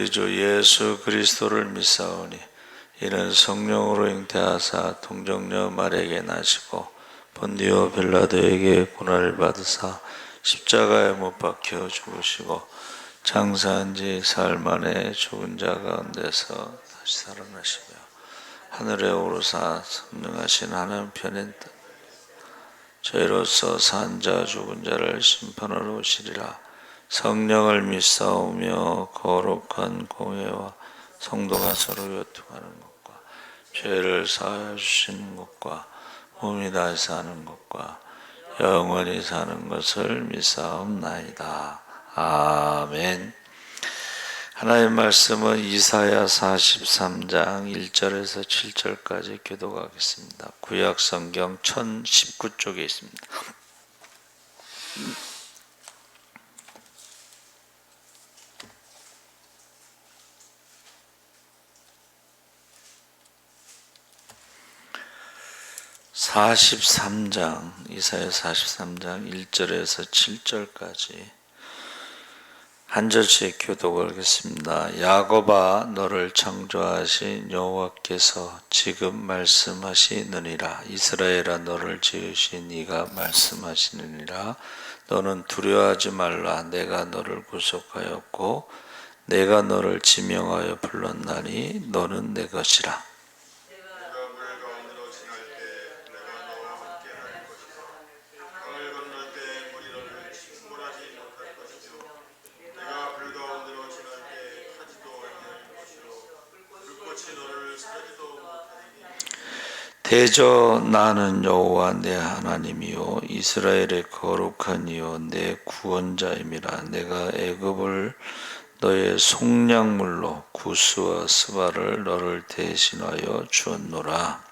우리 주 예수 그리스도를 믿사오니 이는 성령으로 잉태하사 동정녀 마리아에게 나시고 본디오 빌라도에게 고난을 받으사 십자가에 못 박혀 죽으시고 장사한 지 사흘 만에 죽은 자 가운데서 다시 살아나시며 하늘에 오르사 선능하신 하나님 편에 저희로서 산 자 죽은 자를 심판하러 오시리라. 성령을 믿사오며 거룩한 공회와 성도가 서로 교통하는 것과 죄를 사하여 주시는 것과 몸이 다시 사는 것과 영원히 사는 것을 믿사옵나이다. 아멘. 하나님의 말씀은 이사야 43장 1절에서 7절까지 교독하겠습니다. 구약 성경 1019쪽에 있습니다. 이사야 43장 1절에서 7절까지 한 절씩 교독을 하겠습니다. 야곱아, 너를 창조하신 여호와께서 지금 말씀하시느니라. 이스라엘아, 너를 지으신 이가 말씀하시느니라. 너는 두려워하지 말라. 내가 너를 구속하였고 내가 너를 지명하여 불렀나니 너는 내 것이라. 대저 나는 여호와 내 하나님이요 이스라엘의 거룩한 이요 내 구원자임이라. 내가 애굽을 너의 속량물로 구스와 스바를 너를 대신하여 주었노라.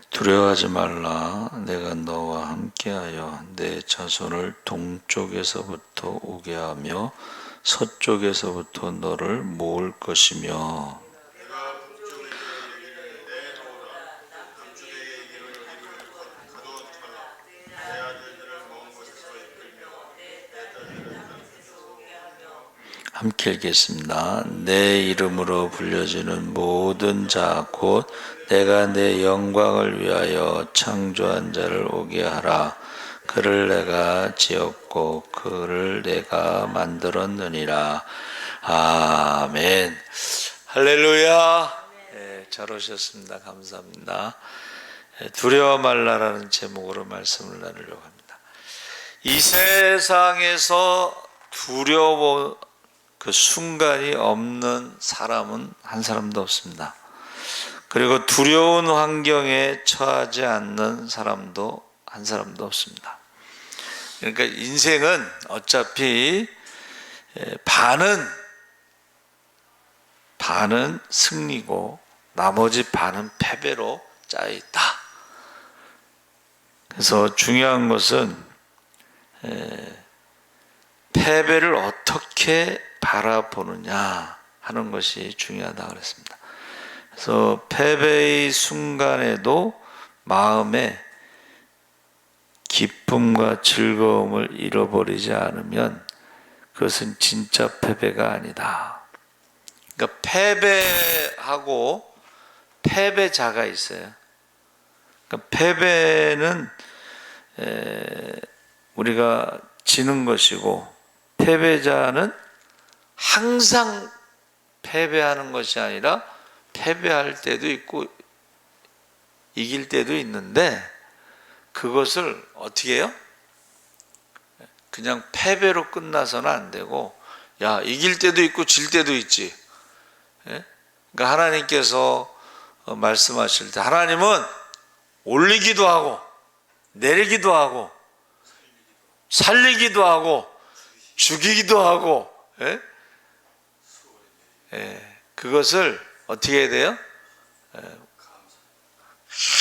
두려워하지 말라. 내가 너와 함께하여 내 자손을 동쪽에서부터 오게 하며 서쪽에서부터 너를 모을 것이며 함께 읽겠습니다. 내 이름으로 불려지는 모든 자 곧 내가 내 영광을 위하여 창조한 자를 오게 하라. 그를 내가 지었고 그를 내가 만들었느니라. 아멘. 할렐루야. 네, 잘 오셨습니다. 감사합니다. 두려워 말라라는 제목으로 말씀을 나누려고 합니다. 이 세상에서 두려워 그 순간이 없는 사람은 한 사람도 없습니다. 그리고 두려운 환경에 처하지 않는 사람도 한 사람도 없습니다. 그러니까 인생은 어차피 반은 승리고 나머지 반은 패배로 짜여 있다. 그래서 중요한 것은 패배를 어떻게 바라보느냐 하는 것이 중요하다고 그랬습니다. 그래서 패배의 순간에도 마음에 기쁨과 즐거움을 잃어버리지 않으면 그것은 진짜 패배가 아니다. 그러니까 패배하고 패배자가 있어요. 그러니까 패배는 우리가 지는 것이고 패배자는 항상 패배하는 것이 아니라 패배할 때도 있고 이길 때도 있는데 그것을 어떻게 해요? 그냥 패배로 끝나서는 안 되고 야 이길 때도 있고 질 때도 있지. 그러니까 하나님께서 말씀하실 때 하나님은 올리기도 하고 내리기도 하고 살리기도 하고 죽이기도 하고 그것을 어떻게 해야 돼요?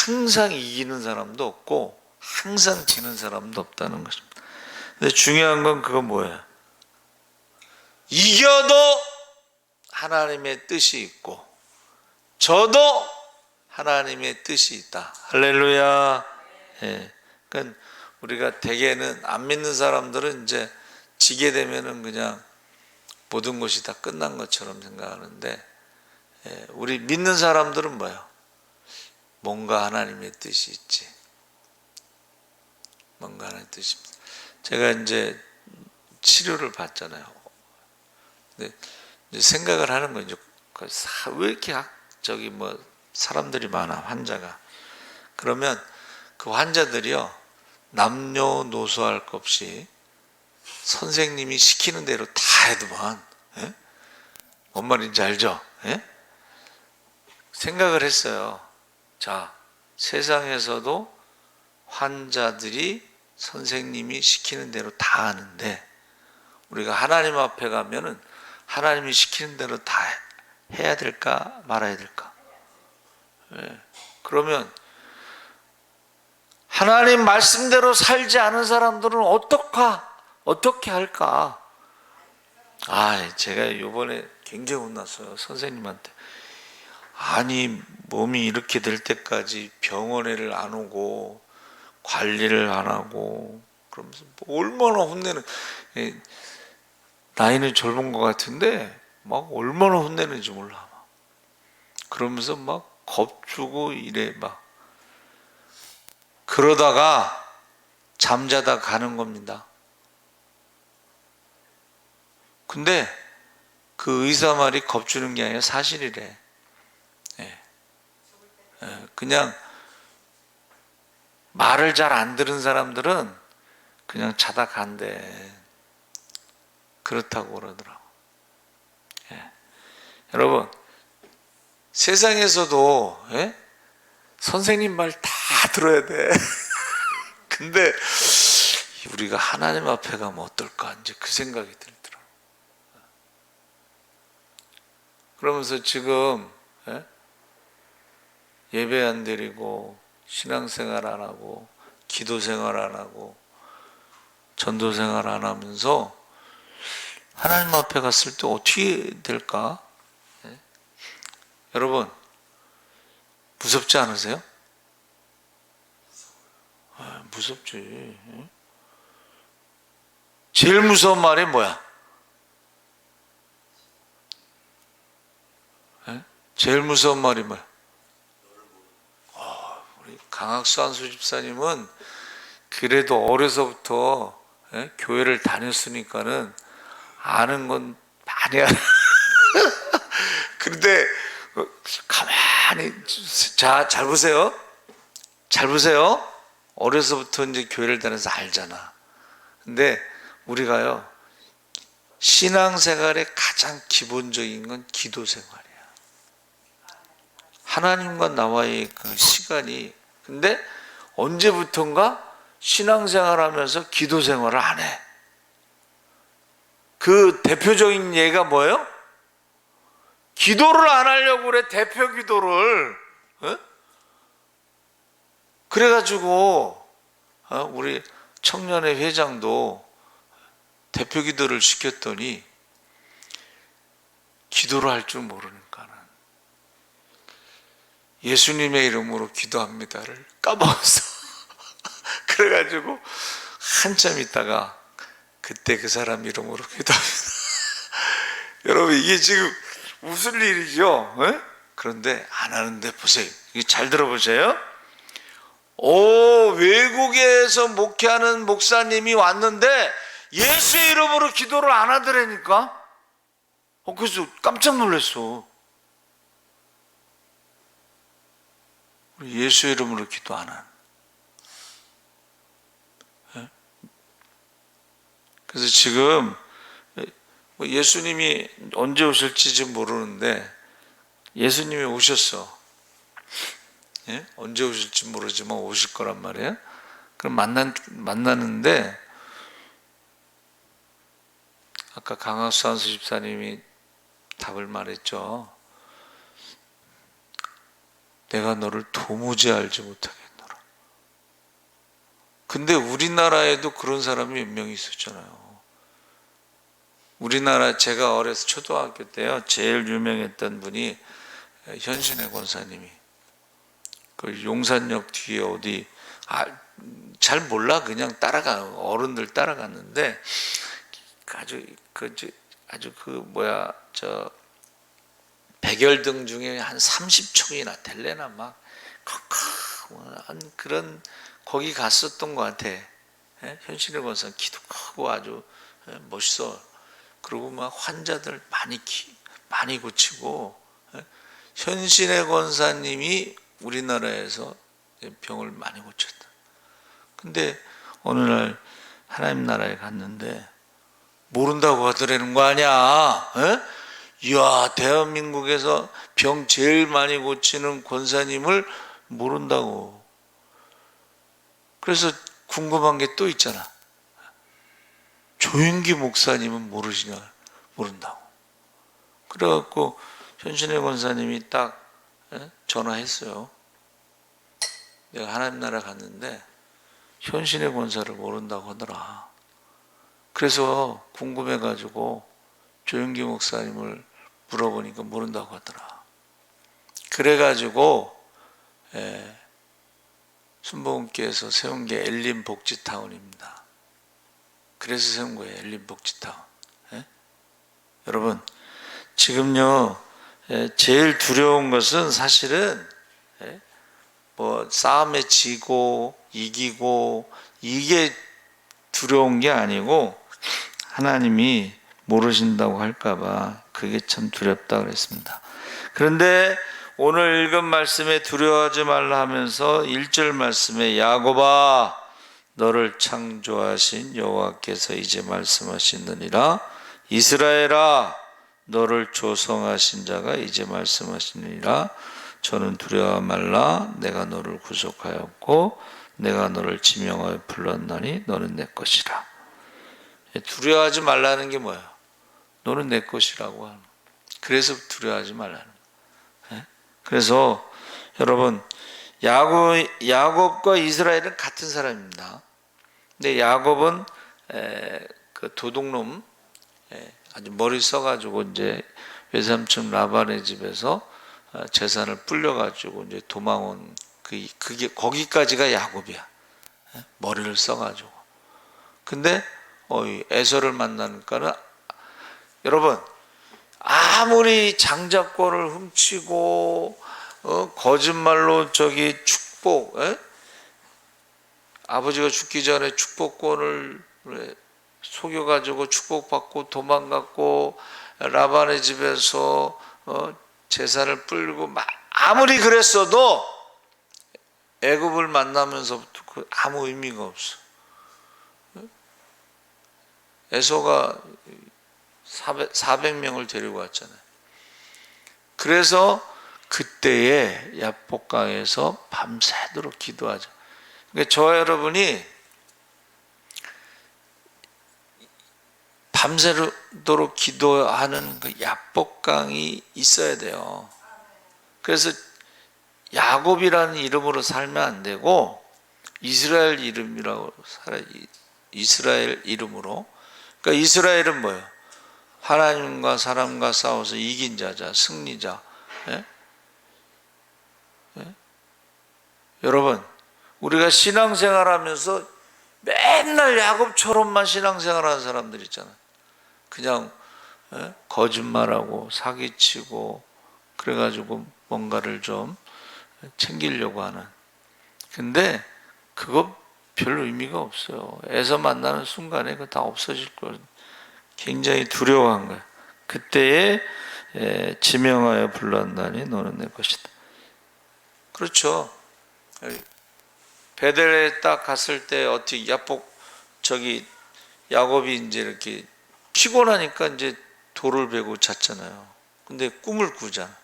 항상 이기는 사람도 없고 항상 지는 사람도 없다는 것입니다. 근데 중요한 건 그건 뭐예요? 이겨도 하나님의 뜻이 있고 저도 하나님의 뜻이 있다. 할렐루야. 예. 그러니까 우리가 대개는 안 믿는 사람들은 이제 지게 되면은 그냥 모든 것이 다 끝난 것처럼 생각하는데, 예. 우리 믿는 사람들은 뭐예요? 뭔가 하나님의 뜻이 있지. 뭔가 하나님의 뜻이. 제가 이제 치료를 받잖아요. 근데 이제 생각을 하는 거죠. 왜 이렇게 저기 뭐 사람들이 많아, 환자가. 그러면 그 환자들이요, 남녀노소 할 것 없이 선생님이 시키는 대로 다 해도만, 예? 뭔 말인지 알죠? 예? 생각을 했어요. 자, 세상에서도 환자들이 선생님이 시키는 대로 다 하는데, 우리가 하나님 앞에 가면은 하나님이 시키는 대로 다 해야 될까 말아야 될까? 예. 그러면 하나님 말씀대로 살지 않은 사람들은 어떻게 할까? 제가 요번에 굉장히 혼났어요. 선생님한테. 아니, 몸이 이렇게 될 때까지 병원에를 안 오고 관리를 안 하고 그러면서 얼마나 혼내는, 나이는 젊은 것 같은데 막 얼마나 혼내는지 몰라. 그러면서 막 겁주고 이래. 막 그러다가 잠자다 가는 겁니다. 근데 그 의사 말이 겁주는 게 아니라 사실이래. 그냥 말을 잘 안 들은 사람들은 그냥 자다 간대. 그렇다고 그러더라고. 여러분, 세상에서도 선생님 말 다 들어야 돼. 근데 우리가 하나님 앞에 가면 어떨까, 이제 그 생각이 들더라고. 그러면서 지금 예배 안 드리고 신앙생활 안 하고 기도생활 안 하고 전도생활 안 하면서 하나님 앞에 갔을 때 어떻게 될까? 여러분, 무섭지 않으세요? 무섭지. 제일 무서운 말이 뭐야? 제일 무서운 말이 뭐야? 우리 강학수 한수 집사님은 그래도 어려서부터 교회를 다녔으니까는 아는 건 많이 알아. 그런데 가만히, 잘 보세요. 잘 보세요. 어려서부터 이제 교회를 다녀서 알잖아. 근데 우리가요, 신앙생활의 가장 기본적인 건 기도생활이야. 하나님과 나와의 그 시간이. 근데 언제부턴가 신앙생활 하면서 기도생활을 안 해. 그 대표적인 예가 뭐예요? 기도를 안 하려고 그래, 대표 기도를. 그래가지고 우리 청년회 회장도 대표 기도를 시켰더니 기도를 할 줄 모르니까는 예수님의 이름으로 기도합니다를 까먹었어. 그래가지고 한참 있다가 그때 그 사람 이름으로 기도합니다. 여러분, 이게 지금 웃을 일이죠. 그런데 안 하는데 보세요. 잘 들어보세요. 외국에서 목회하는 목사님이 왔는데 예수의 이름으로 기도를 안 하더라니까. 그래서 깜짝 놀랐어. 예수의 이름으로 기도 안 하는. 그래서 지금 예수님이 언제 오실지 지금 모르는데 예수님이 오셨어. 언제 오실지 모르지만 오실 거란 말이에요. 그럼 만나는데 아까 강학수 한수 집사님이 답을 말했죠. 내가 너를 도무지 알지 못하겠노라. 근데 우리나라에도 그런 사람이 몇 명 있었잖아요. 우리나라, 제가 어려서 초등학교 때요, 제일 유명했던 분이 현신의 권사님이. 그 용산역 뒤에 어디 잘 몰라, 그냥 어른들 따라갔는데 아주 저 백열등 중에 한 30촉이나 될래나 막 컥컥한 그런 거기 갔었던 것 같아. 예? 현신의 권사 키도 크고 아주 멋있어. 그리고 막 환자들 많이 고치고. 현신의 권사님이 우리나라에서 병을 많이 고쳤다. 근데 어느 날 하나님 나라에 갔는데 모른다고 하더라는 거 아니야. 이야, 대한민국에서 병 제일 많이 고치는 권사님을 모른다고. 그래서 궁금한 게 또 있잖아. 조윤기 목사님은 모른다고. 그래갖고 현신의 권사님이 딱 전화했어요. 내가 하나님 나라 갔는데 현신의 권사를 모른다고 하더라. 그래서 궁금해가지고 조윤기 목사님을 물어보니까 모른다고 하더라. 그래가지고 순복음교회에서 세운 게 엘린 복지타운입니다. 그래서 세운 거예요, 엘린 복지타운. 여러분, 지금요 제일 두려운 것은 사실은 싸움에 지고 이기고 이게 두려운 게 아니고 하나님이 모르신다고 할까봐 그게 참 두렵다 그랬습니다. 그런데 오늘 읽은 말씀에 두려워하지 말라 하면서 1절 말씀에 야곱아 너를 창조하신 여호와께서 이제 말씀하시느니라 이스라엘아 너를 조성하신 자가 이제 말씀하시느니라 저는 두려워 말라 내가 너를 구속하였고 내가 너를 지명하여 불렀나니 너는 내 것이라. 두려워하지 말라는 게 뭐예요? 너는 내 것이라고 하는. 그래서 두려워하지 말라는 거예요. 그래서 여러분 야곱과 이스라엘은 같은 사람입니다. 근데 야곱은 그 도둑놈 아주 머리 써가지고 이제 외삼촌 라반의 집에서 재산을 불려가지고 이제 도망온 그게 거기까지가 야곱이야. 머리를 써가지고. 근데 에서를 만나니까는 여러분 아무리 장자권을 훔치고 거짓말로 축복 아버지가 죽기 전에 축복권을 속여가지고 축복받고 도망갔고 라반의 집에서 재산을 불고 아무리 그랬어도 애굽을 만나면서부터 아무 의미가 없어. 에서가 400명을 데리고 왔잖아요. 그래서 그때에 야복강에서 밤새도록 기도하죠. 그러니까 저와 여러분이 밤새도록 기도하는 그 야복강이 있어야 돼요. 그래서 야곱이라는 이름으로 살면 안 되고 이스라엘 이름이라고 살아야. 이스라엘 이름으로. 그러니까 이스라엘은 뭐예요? 하나님과 사람과 싸워서 이긴 자자, 승리자. 여러분, 우리가 신앙생활하면서 맨날 야곱처럼만 신앙생활하는 사람들 있잖아요. 그냥 거짓말하고 사기치고 그래가지고 뭔가를 좀 챙기려고 하는. 근데 그거 별 의미가 없어요. 에서 만나는 순간에 그거 다 없어질 거예요. 굉장히 두려워한 거예요. 그때에 지명하여 불렀나니 너는 내 것이다. 그렇죠. 베델에 딱 갔을 때 어떻게 야곱이 이제 이렇게 피곤하니까 이제 돌을 베고 잤잖아요. 근데 꿈을 꾸잖아.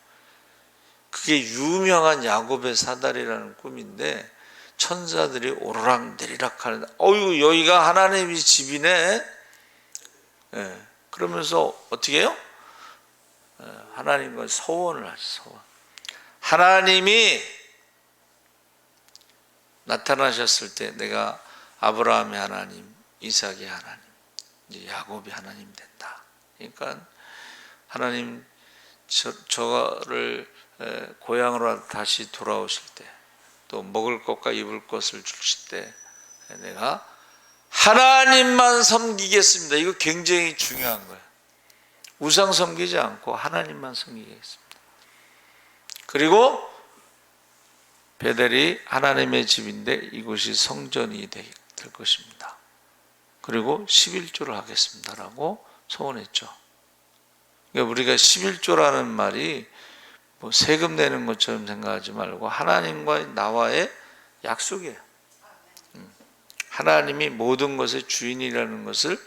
그게 유명한 야곱의 사다리라는 꿈인데 천사들이 오르락내리락 하는, 여기가 하나님의 집이네. 그러면서 어떻게 해요? 하나님과 서원을 하죠. 서원. 하나님이 나타나셨을 때 내가 아브라함의 하나님, 이삭의 하나님, 이제 야곱의 하나님 된다. 그러니까 하나님 저를 고향으로 다시 돌아오실 때 또 먹을 것과 입을 것을 주실 때 내가 하나님만 섬기겠습니다. 이거 굉장히 중요한 거예요. 우상 섬기지 않고 하나님만 섬기겠습니다. 그리고 베델이 하나님의 집인데 이곳이 성전이 될 것입니다. 그리고 11조를 하겠습니다라고 소원했죠. 그러니까 우리가 11조라는 말이 뭐 세금 내는 것처럼 생각하지 말고 하나님과 나와의 약속이에요. 하나님이 모든 것의 주인이라는 것을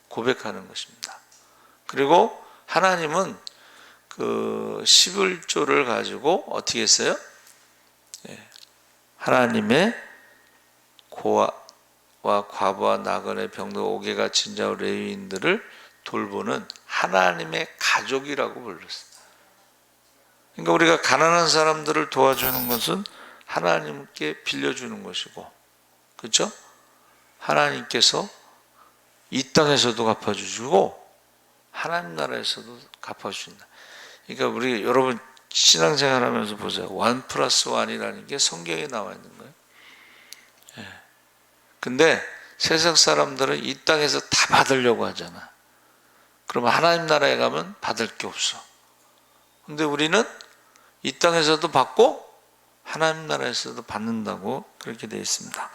고백하는 것입니다. 그리고 하나님은 그 11조를 가지고 어떻게 했어요? 하나님의 고아와 과부와 나그네 병도 옥에 갇힌 자 레위인들을 돌보는 하나님의 가족이라고 불렀어요. 그러니까 우리가 가난한 사람들을 도와주는 것은 하나님께 빌려주는 것이고, 그렇죠? 하나님께서 이 땅에서도 갚아주시고 하나님 나라에서도 갚아주신다. 그러니까 우리 여러분 신앙생활하면서 보세요. 1+1이라는 게 성경에 나와 있는 거예요. 근데 세상 사람들은 이 땅에서 다 받으려고 하잖아. 그러면 하나님 나라에 가면 받을 게 없어. 근데 우리는 이 땅에서도 받고 하나님 나라에서도 받는다고 그렇게 되어 있습니다.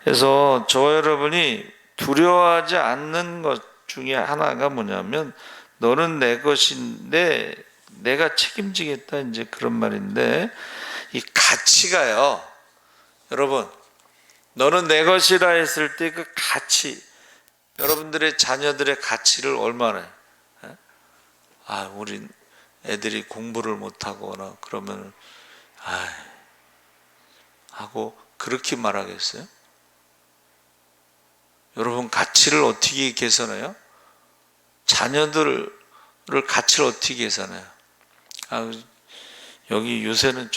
그래서 저와 여러분이 두려워하지 않는 것 중에 하나가 뭐냐면 너는 내 것인데 내가 책임지겠다, 이제 그런 말인데, 이 가치가요, 여러분, 너는 내 것이라 했을 때 그 가치, 여러분들의 자녀들의 가치를 얼마나 해? 우리 애들이 공부를 못하거나 그러면 하고 그렇게 말하겠어요? 여러분 가치를 어떻게 계산해요? 자녀들을 가치를 어떻게 계산해요? 여기 요새는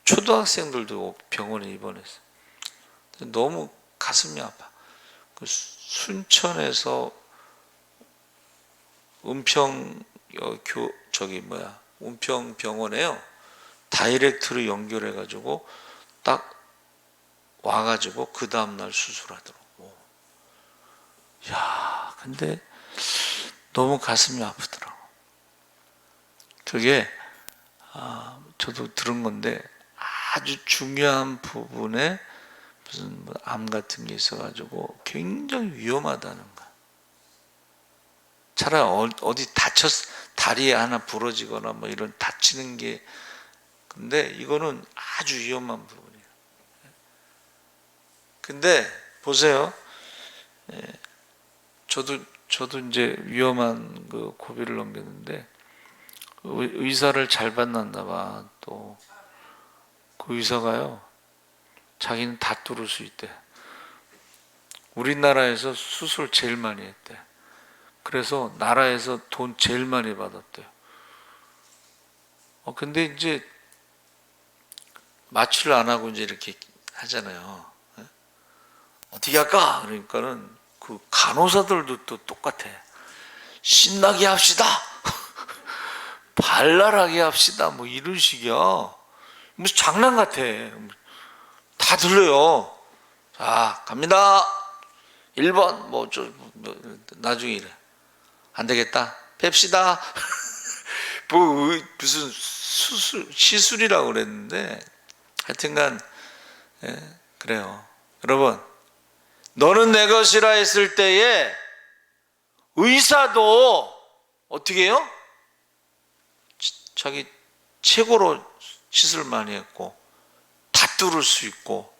초등학생들도 병원에 입원했어요. 너무 가슴이 아파. 그 순천에서 은평병원에요. 다이렉트로 연결해가지고 딱 와가지고 그 다음날 수술하더라고. 근데 너무 가슴이 아프더라고. 그게 저도 들은 건데 아주 중요한 부분에 무슨 암 같은 게 있어가지고 굉장히 위험하다는 거야. 차라리 어디 다리에 하나 부러지거나 뭐 이런 다치는 게, 근데 이거는 아주 위험한 부분이에요. 근데 보세요. 저도 이제 위험한 그 고비를 넘겼는데 의사를 잘 만났나 봐. 또 그 의사가요, 자기는 다 뚫을 수 있대. 우리나라에서 수술 제일 많이 했대. 그래서 나라에서 돈 제일 많이 받았대요. 근데 이제 마취를 안 하고 이제 이렇게 하잖아요. 어떻게 할까? 그러니까는 그 간호사들도 또 똑같아. 신나게 합시다. 발랄하게 합시다. 뭐 이런 식이야. 무슨 장난 같아. 다 들려요. 자, 갑니다. 1번 나중에 이래. 안 되겠다. 뺍시다. 무슨 시술이라고 그랬는데 하여튼간 그래요. 여러분, 너는 내 것이라 했을 때에 의사도 어떻게 해요? 자기 최고로 시술 많이 했고 다 뚫을 수 있고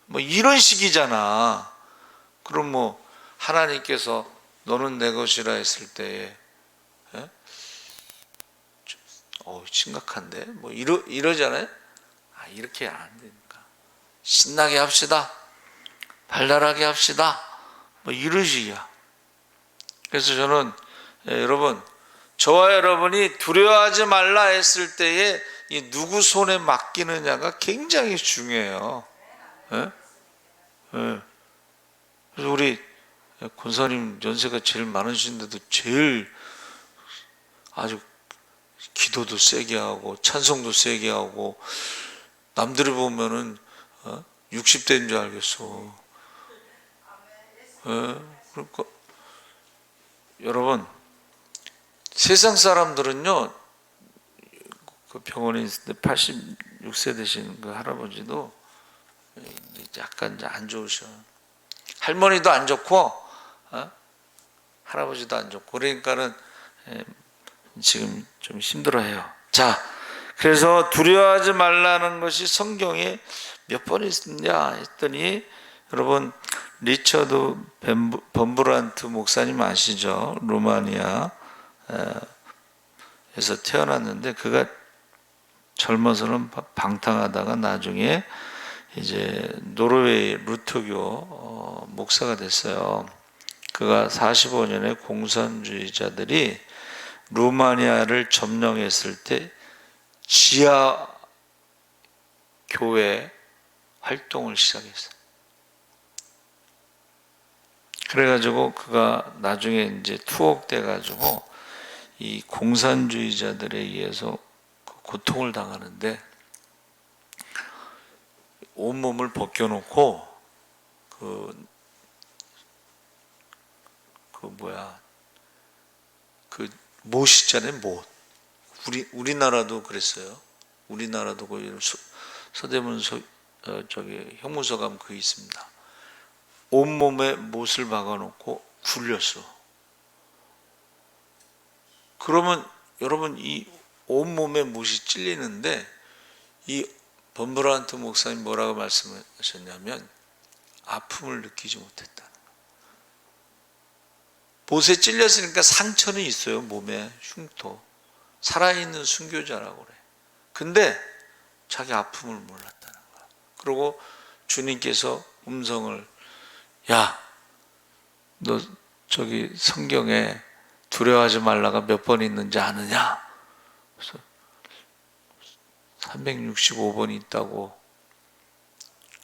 뭐 이런 식이잖아. 그럼 뭐 하나님께서 너는 내 것이라 했을 때에 심각한데 뭐 이러잖아요. 이렇게 안 되니까 신나게 합시다. 발랄하게 합시다. 뭐 이런 식이야. 그래서 저는 여러분, 저와 여러분이 두려워하지 말라 했을 때에 이 누구 손에 맡기느냐가 굉장히 중요해요. 그래서 우리 권사님 연세가 제일 많으신데도 제일 아주 기도도 세게 하고 찬송도 세게 하고 남들이 보면은 60대인 줄 알겠어. 그러니까 여러분, 세상 사람들은요, 그 병원에 있을 때 86세 되신 그 할아버지도 약간 이제 안 좋으셔. 할머니도 안 좋고, 할아버지도 안 좋고, 그러니까는 지금 좀 힘들어해요. 자, 그래서 두려워하지 말라는 것이 성경에 몇 번 있느냐 했더니, 여러분 리처드 범브란트 목사님 아시죠? 루마니아에서 태어났는데 그가 젊어서는 방탕하다가 나중에 이제 노르웨이 루터교 목사가 됐어요. 그가 45년에 공산주의자들이 루마니아를 점령했을 때 지하 교회 활동을 시작했어요. 그래가지고 그가 나중에 이제 투옥돼가지고 이 공산주의자들에 의해서 고통을 당하는데 온몸을 벗겨놓고 못 있잖아요, 못. 우리나라도 그랬어요. 우리나라도 그 서대문 형무소 가면 그게 있습니다. 온몸에 못을 박아놓고 굴렸어. 그러면 여러분 이 온몸에 못이 찔리는데 이 범브란트 목사님 뭐라고 말씀하셨냐면 아픔을 느끼지 못했다. 못에 찔렸으니까 상처는 있어요. 몸에 흉터. 살아있는 순교자라고 그래. 근데 자기 아픔을 몰랐다는 거야. 그리고 주님께서 음성을 야, 너 저기 성경에 두려워하지 말라가 몇 번 있는지 아느냐? 그래서 365번 있다고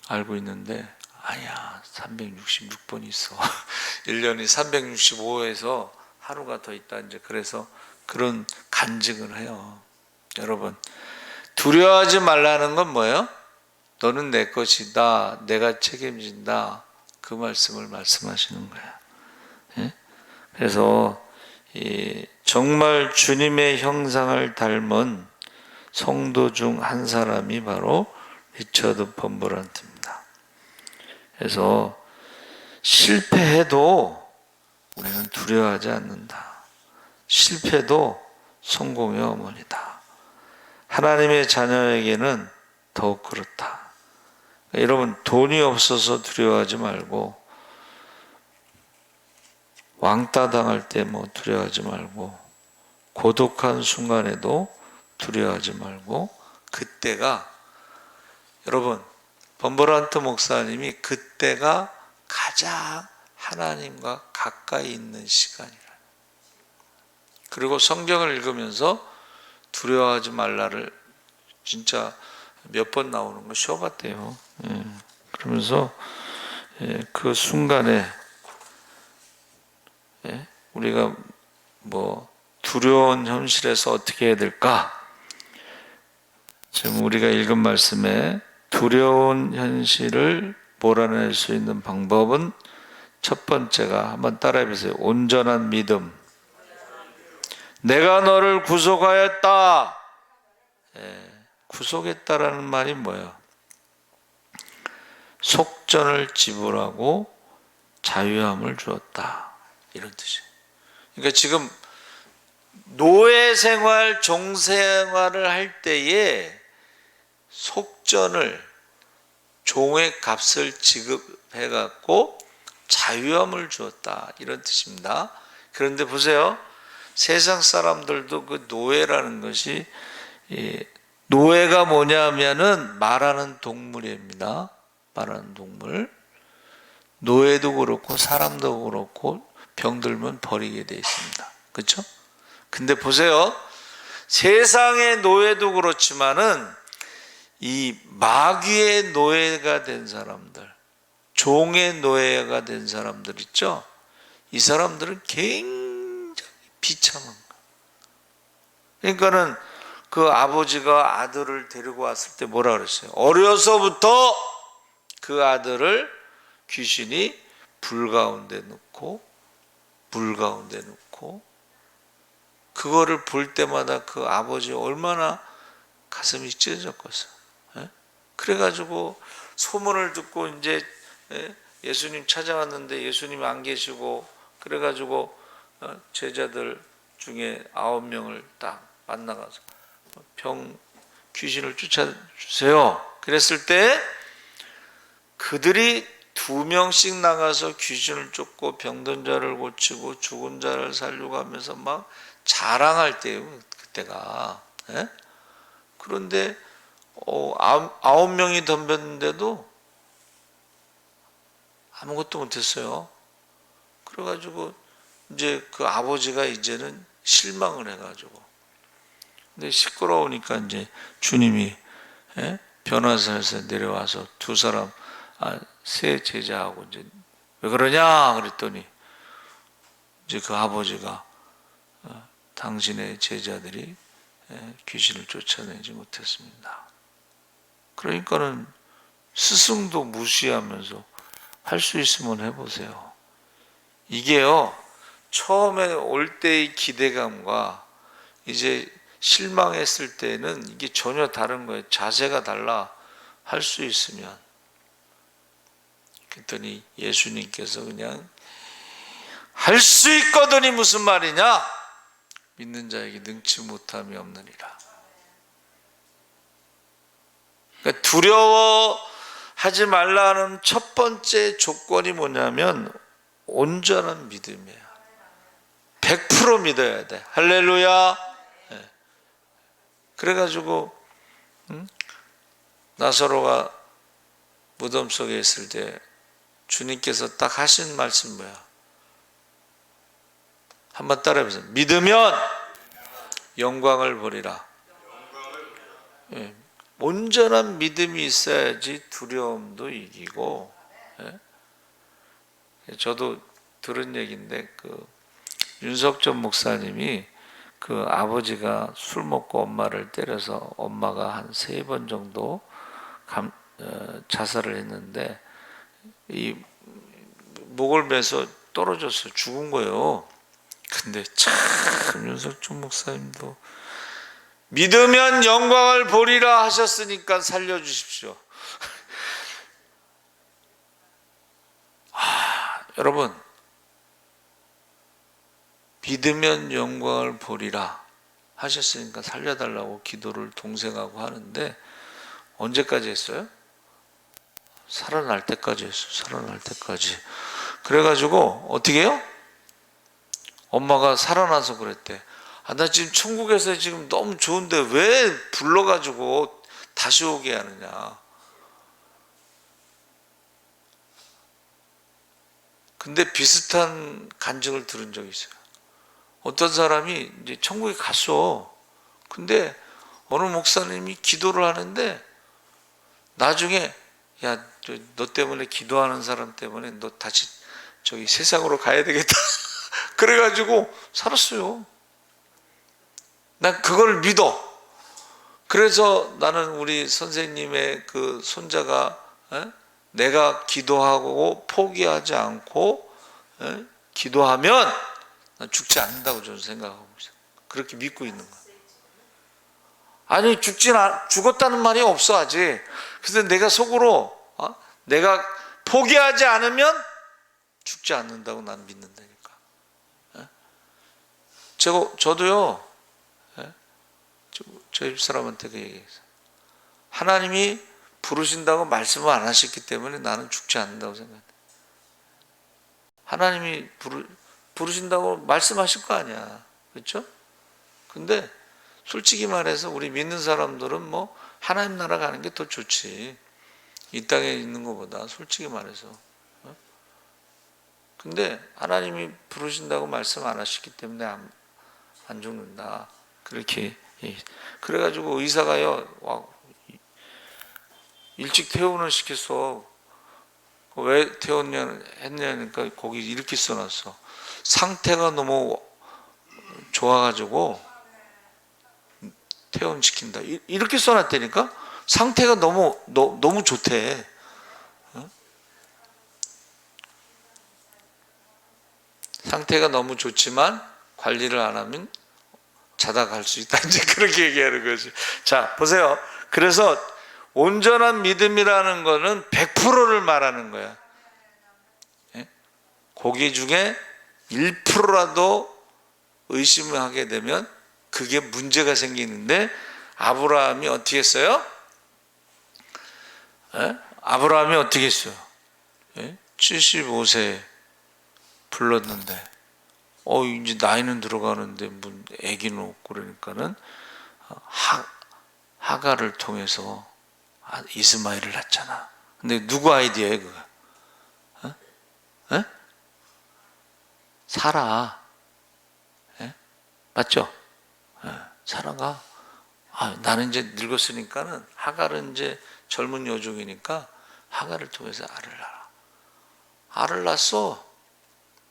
알고 있는데 아니야, 366번 있어. 1년이 365에서 하루가 더 있다. 이제 그래서 그런 간증을 해요. 여러분, 두려워하지 말라는 건 뭐예요? 너는 내 것이다. 내가 책임진다. 그 말씀을 말씀하시는 거야. 예? 그래서 정말 주님의 형상을 닮은 성도 중 한 사람이 바로 리처드 범브란트입니다. 그래서 실패해도 우리는 두려워하지 않는다. 실패도 성공의 어머니다. 하나님의 자녀에게는 더욱 그렇다. 여러분, 돈이 없어서 두려워하지 말고, 왕따 당할 때 뭐 두려워하지 말고, 고독한 순간에도 두려워하지 말고, 그때가 여러분 범브란트 목사님이 그때가 가장 하나님과 가까이 있는 시간이라. 그리고 성경을 읽으면서 두려워하지 말라를 진짜 몇 번 나오는 거 쉬어봤대요. 그러면서 그 순간에 우리가 뭐 두려운 현실에서 어떻게 해야 될까? 지금 우리가 읽은 말씀에 두려운 현실을 몰아낼 수 있는 방법은 첫 번째가 한번 따라해 보세요. 온전한 믿음. 내가 너를 구속하였다. 구속했다라는 말이 뭐예요? 속전을 지불하고 자유함을 주었다. 이런 뜻이에요. 그러니까 지금 노예 생활, 종생활을 할 때에 속전을 종의 값을 지급해 갖고 자유함을 주었다. 이런 뜻입니다. 그런데 보세요. 세상 사람들도 그 노예라는 것이 노예가 뭐냐면은 말하는 동물입니다. 말하는 동물. 노예도 그렇고 사람도 그렇고 병들면 버리게 돼 있습니다. 그렇죠? 근데 보세요. 세상의 노예도 그렇지만은 이 마귀의 노예가 된 사람들, 종의 노예가 된 사람들 있죠? 이 사람들은 굉장히 비참한 거예요. 그러니까는 그 아버지가 아들을 데리고 왔을 때 뭐라 그랬어요? 어려서부터 그 아들을 귀신이 불 가운데 넣고 물 가운데 넣고, 그거를 볼 때마다 그 아버지 얼마나 가슴이 찢어졌겠어요. 그래가지고 소문을 듣고 이제 예수님 찾아왔는데 예수님 안 계시고, 그래가지고 제자들 중에 9명을 딱 만나가서 귀신을 쫓아주세요. 그랬을 때 그들이 2명씩 나가서 귀신을 쫓고 병든 자를 고치고 죽은 자를 살리고 하면서 막 자랑할 때예요, 그때가. 그런데 9명이 덤볐는데도 아무것도 못했어요. 그래가지고 이제 그 아버지가 이제는 실망을 해가지고, 근데 시끄러우니까 이제 주님이 변화산에서 내려와서 세 제자하고 이제 왜 그러냐 그랬더니 이제 그 아버지가 당신의 제자들이 귀신을 쫓아내지 못했습니다. 그러니까는 스승도 무시하면서 할 수 있으면 해보세요. 이게요, 처음에 올 때의 기대감과 이제 실망했을 때는 이게 전혀 다른 거예요. 자세가 달라. 할 수 있으면. 그랬더니 예수님께서 그냥 할 수 있거든이 무슨 말이냐? 믿는 자에게 능치 못함이 없느니라. 그러니까 두려워하지 말라는 첫 번째 조건이 뭐냐면 온전한 믿음이에요. 100% 믿어야 돼. 할렐루야. 그래가지고 나사로가 무덤 속에 있을 때 주님께서 딱 하신 말씀 뭐야? 한번 따라해보세요. 믿으면 영광을 보리라. 온전한 믿음이 있어야지 두려움도 이기고. 저도 들은 얘기인데 그 윤석전 목사님이 그 아버지가 술 먹고 엄마를 때려서 엄마가 한 3번 정도 자살을 했는데 이 목을 매서 떨어져서 죽은 거예요. 근데 참 윤석준 목사님도 믿으면 영광을 보리라 하셨으니까 살려주십시오. 여러분, 믿으면 영광을 보리라 하셨으니까 살려달라고 기도를 동생하고 하는데 언제까지 했어요? 살아날 때까지 했어요. 살아날 때까지. 그래가지고 어떻게 해요? 엄마가 살아나서 그랬대. 나 지금 천국에서 지금 너무 좋은데 왜 불러가지고 다시 오게 하느냐. 근데 비슷한 간증을 들은 적이 있어요. 어떤 사람이 이제 천국에 갔어. 근데 어느 목사님이 기도를 하는데 나중에 야, 너 때문에 기도하는 사람 때문에 너 다시 저기 세상으로 가야 되겠다. 그래가지고 살았어요. 난 그걸 믿어. 그래서 나는 우리 선생님의 그 손자가 내가 기도하고 포기하지 않고 기도하면 난 죽지 않는다고 저는 생각하고 있어요. 그렇게 믿고 있는 거야. 아니 죽었다는 말이 없어 아직. 그래서 내가 속으로 내가 포기하지 않으면 죽지 않는다고 난 믿는다니까. 저도요 저희 집사람한테 그 얘기했어요. 하나님이 부르신다고 말씀을 안 하셨기 때문에 나는 죽지 않는다고 생각해. 하나님이 부르신다고 말씀하실 거 아니야. 그렇죠? 근데 솔직히 말해서 우리 믿는 사람들은 뭐 하나님 나라 가는 게 더 좋지. 이 땅에 있는 것보다 솔직히 말해서. 근데 하나님이 부르신다고 말씀 안 하셨기 때문에 안 죽는다. 그렇게. 그래가지고 의사가요, 일찍 퇴원을 시켰어. 왜 했냐니까 거기 이렇게 써놨어. 상태가 너무 좋아가지고 퇴원시킨다. 이렇게 써놨다니까. 상태가 너무 좋대. 상태가 너무 좋지만 관리를 안 하면 자다 갈 수 있다. 이제 그렇게 얘기하는 거지. 자, 보세요. 그래서 온전한 믿음이라는 거는 100%를 말하는 거야. 고기 중에 1%라도 의심을 하게 되면 그게 문제가 생기는데, 아브라함이 어떻게 했어요? 아브라함이 어떻게 했어요? 75세에 불렀는데 이제 나이는 들어가는데 뭐 애기는 없고 그러니까는 하가를 통해서 이스마엘을 낳잖아. 근데 누구 아이디어예요 그거? 사라. 맞죠? 사라가 나는 이제 늙었으니까는 하갈은 이제 젊은 여종이니까 하갈을 통해서 알을 낳았어.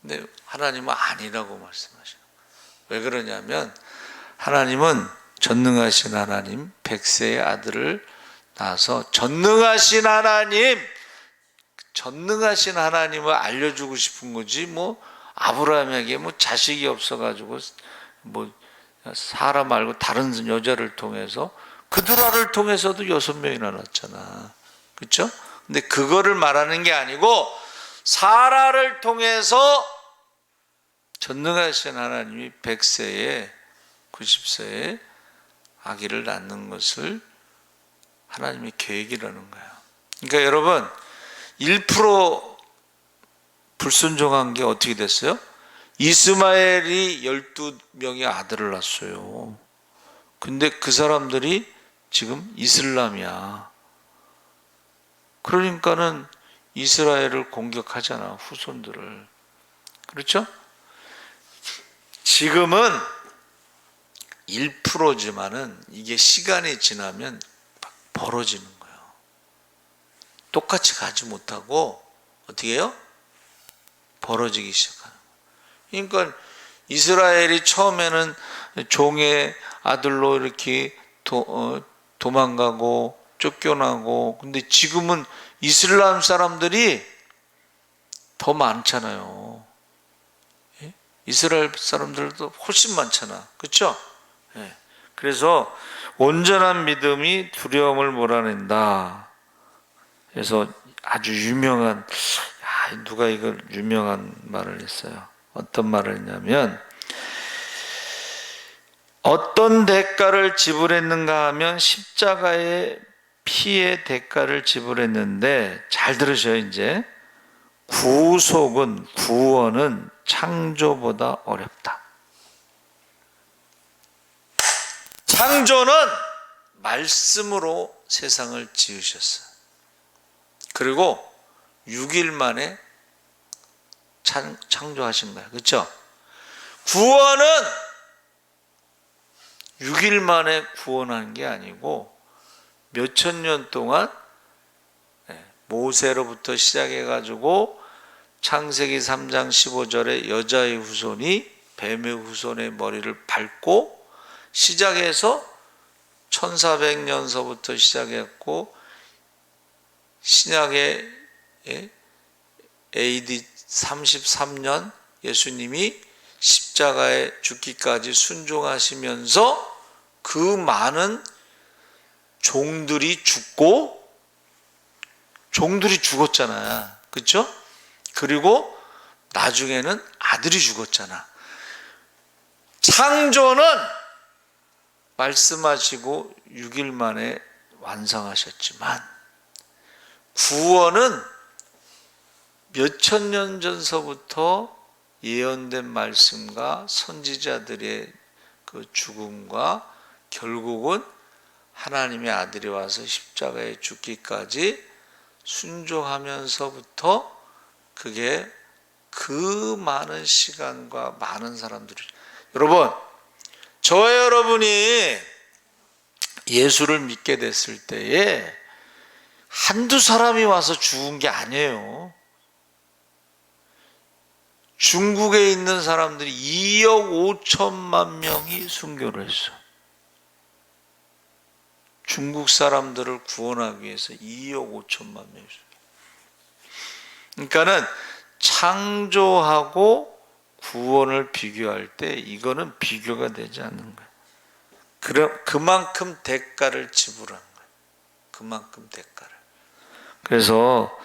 근데 하나님은 아니라고 말씀하셔요. 왜 그러냐면 하나님은 전능하신 하나님, 백세의 아들을 낳아서 전능하신 하나님을 알려주고 싶은 거지. 뭐 아브라함에게 뭐 자식이 없어가지고 뭐 사라 말고 다른 여자를 통해서 그드라를 통해서도 6명이나 낳았잖아. 그렇죠? 근데 그거를 말하는 게 아니고 사라를 통해서 전능하신 하나님이 100세에 90세에 아기를 낳는 것을 하나님의 계획이라는 거야. 그러니까 여러분 1% 불순종한 게 어떻게 됐어요? 이스마엘이 12명의 아들을 낳았어요. 근데 그 사람들이 지금 이슬람이야. 그러니까는 이스라엘을 공격하잖아, 후손들을. 그렇죠? 지금은 1%지만은 이게 시간이 지나면 벌어지는 거예요. 똑같이 가지 못하고 어떻게 해요? 벌어지기 시작하는 거예요. 그러니까 이스라엘이 처음에는 종의 아들로 이렇게 도망가고 쫓겨나고, 근데 지금은 이슬람 사람들이 더 많잖아요. 이스라엘 사람들도 훨씬 많잖아. 그렇죠? 그래서 온전한 믿음이 두려움을 몰아낸다. 그래서 아주 유명한, 누가 이걸 유명한 말을 했어요. 어떤 말을 했냐면, 어떤 대가를 지불했는가 하면 십자가의 피의 대가를 지불했는데, 잘 들으셔요. 이제 구원은 창조보다 어렵다. 창조는 말씀으로 세상을 지으셨어요. 그리고 6일 만에 창조하신 거예요. 그렇죠? 구원은 6일 만에 구원한 게 아니고 몇천 년 동안 모세로부터 시작해가지고 창세기 3장 15절에 여자의 후손이 뱀의 후손의 머리를 밟고 시작해서 1400년서부터 시작했고 신약의 AD 33년 예수님이 십자가에 죽기까지 순종하시면서 그 많은 종들이 죽었잖아요. 그렇죠? 그리고 나중에는 아들이 죽었잖아. 창조는 말씀하시고 6일 만에 완성하셨지만 구원은 몇천 년 전서부터 예언된 말씀과 선지자들의 그 죽음과 결국은 하나님의 아들이 와서 십자가에 죽기까지 순종하면서부터 그게 그 많은 시간과 많은 사람들이, 여러분, 저와 여러분이 예수를 믿게 됐을 때에 한두 사람이 와서 죽은 게 아니에요. 중국에 있는 사람들이 2억 5천만 명이 순교를 했어. 중국 사람들을 구원하기 위해서 2억 5천만 명이 그러니까는 창조하고 구원을 비교할 때 이거는 비교가 되지 않는 거예요. 그만큼 대가를 지불한 거예요. 그만큼 대가를. 그래서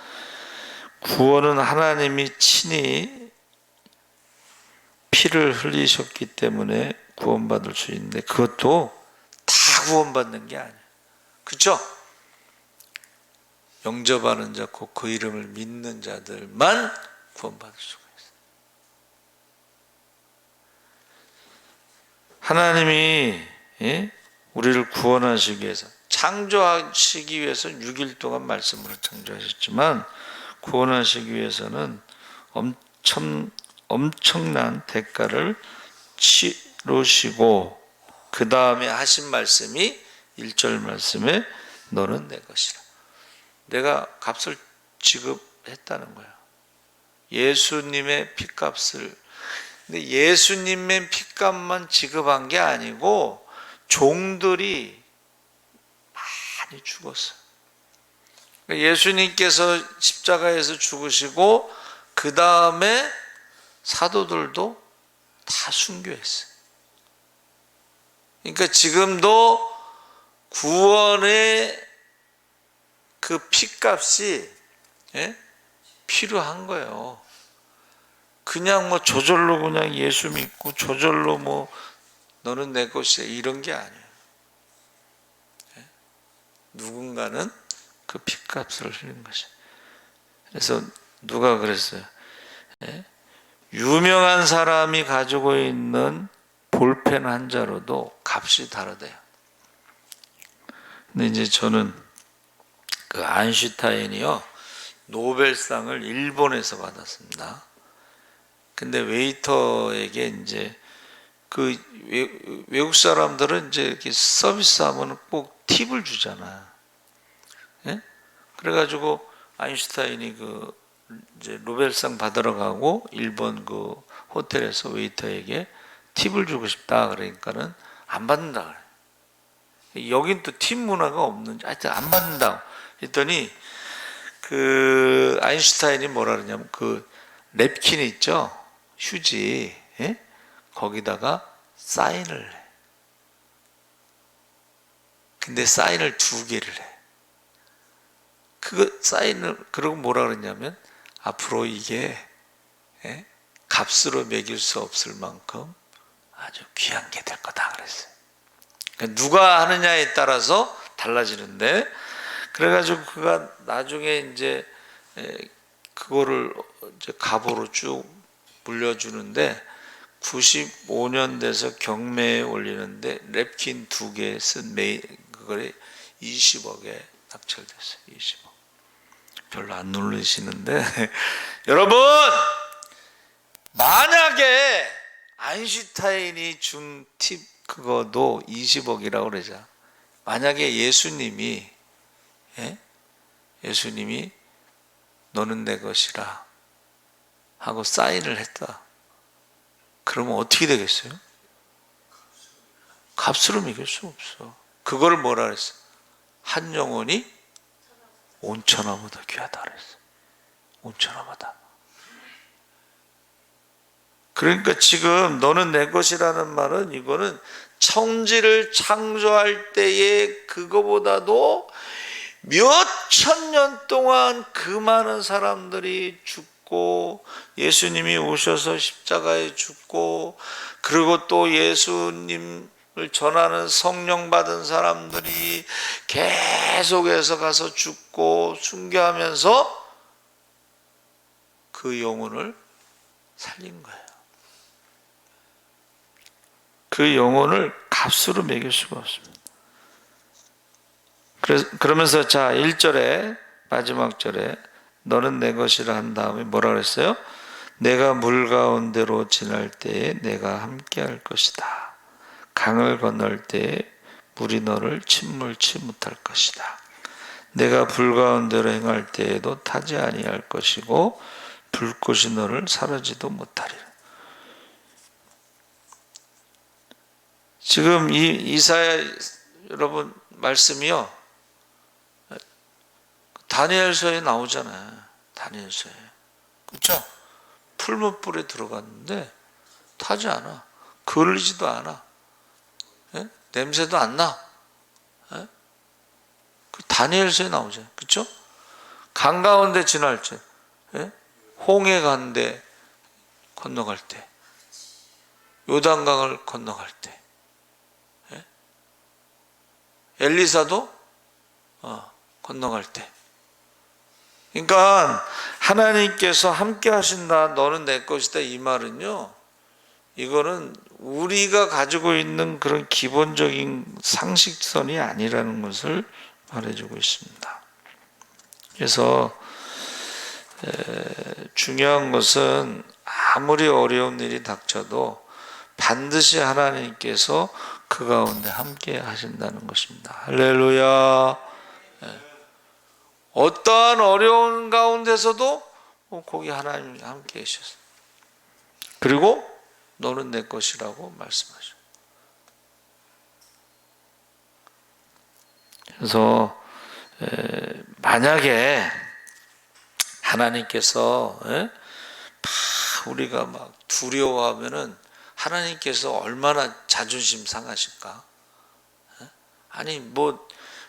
구원은 하나님이 친히 피를 흘리셨기 때문에 구원받을 수 있는데 그것도 다 구원받는 게 아니에요. 그렇죠? 영접하는 자, 곧 그 이름을 믿는 자들만 구원받을 수가 있어요. 하나님이 우리를 구원하시기 위해서, 창조하시기 위해서 6일 동안 말씀으로 창조하셨지만 구원하시기 위해서는 엄청난 대가를 치르시고 그 다음에 하신 말씀이 1절 말씀에 너는 내 것이라. 내가 값을 지급했다는 거야. 예수님의 피값을. 근데 예수님의 피값만 지급한 게 아니고 종들이 많이 죽었어요. 예수님께서 십자가에서 죽으시고 그 다음에 사도들도 다 순교했어요. 그러니까 지금도 구원의 그 피값이 필요한 거예요. 그냥 뭐 저절로 그냥 예수 믿고 저절로 뭐 너는 내 것이야 이런 게 아니에요. 누군가는 그 피값을 흘린 것이. 그래서 누가 그랬어요? 유명한 사람이 가지고 있는 볼펜 한 자로도 값이 다르대요. 근데 이제 저는 그 아인슈타인이요 노벨상을 일본에서 받았습니다. 근데 웨이터에게 이제 그 외국 사람들은 이제 이렇게 서비스하면 꼭 팁을 주잖아요. 예? 그래가지고 아인슈타인이 그 이제 노벨상 받으러 가고 일본 그 호텔에서 웨이터에게 팁을 주고 싶다 그러니까는 안 받는다 그래. 여긴 또 팁 문화가 없는지 하여튼 안 받는다. 했더니 그 아인슈타인이 뭐라 그러냐면 그 냅킨 있죠 휴지 거기다가 사인을 해. 근데 사인을 2개를 해. 그거 사인을 그러고 뭐라 그러냐면 앞으로 이게 값으로 매길 수 없을 만큼 아주 귀한 게 될 거다 그랬어요. 그러니까 누가 하느냐에 따라서 달라지는데 그래가지고 그가 나중에 이제 그거를 이제 갑으로 쭉 물려주는데 95년 돼서 경매에 올리는데 랩킨 2개 쓴 그거에 20억에 낙찰됐어요. 20억. 별로 안 누르시는데 여러분 만약에 아인슈타인이 준 팁 그거도 20억이라고 그러자. 만약에 예수님이 너는 내 것이라 하고 사인을 했다. 그러면 어떻게 되겠어요? 값으로 매길 수 없어. 그거를 뭐라 그랬어? 한 영혼이 온천하보다 귀하다 그랬어. 온천하보다. 그러니까 지금 너는 내 것이라는 말은 이거는 천지를 창조할 때에 그거보다도 몇천 년 동안 그 많은 사람들이 죽고 예수님이 오셔서 십자가에 죽고 그리고 또 예수님을 전하는 성령 받은 사람들이 계속해서 가서 죽고 순교하면서 그 영혼을 살린 거예요. 그 영혼을 값으로 매길 수가 없습니다. 그러면서 자 1절에 마지막 절에 너는 내 것이라 한 다음에 뭐라 그랬어요? 내가 물 가운데로 지날 때에 내가 함께 할 것이다. 강을 건널 때에 물이 너를 침몰치 못할 것이다. 내가 불 가운데로 행할 때에도 타지 아니할 것이고 불꽃이 너를 사르지도 못하리라. 지금 이 이사야 여러분 말씀이요, 다니엘서에 나오잖아요. 다니엘서에. 그렇죠? 풀무불에 들어갔는데 타지 않아. 그을리지도 않아. 예? 냄새도 안 나. 예? 그 다니엘서에 나오잖아요. 그렇죠? 강 가운데 지날 때, 예? 홍해 가운데 건너갈 때, 요단강을 건너갈 때, 예? 엘리사도 건너갈 때. 그러니까 하나님께서 함께 하신다, 너는 내 것이다, 이 말은요, 이거는 우리가 가지고 있는 그런 기본적인 상식선이 아니라는 것을 말해주고 있습니다. 그래서 중요한 것은 아무리 어려운 일이 닥쳐도 반드시 하나님께서 그 가운데 함께 하신다는 것입니다. 할렐루야. 어떠한 어려운 가운데서도 거기 하나님이 함께 계셨어요. 그리고 너는 내 것이라고 말씀하셔. 그래서 만약에 하나님께서 우리가 막 두려워하면은 하나님께서 얼마나 자존심 상하실까? 아니 뭐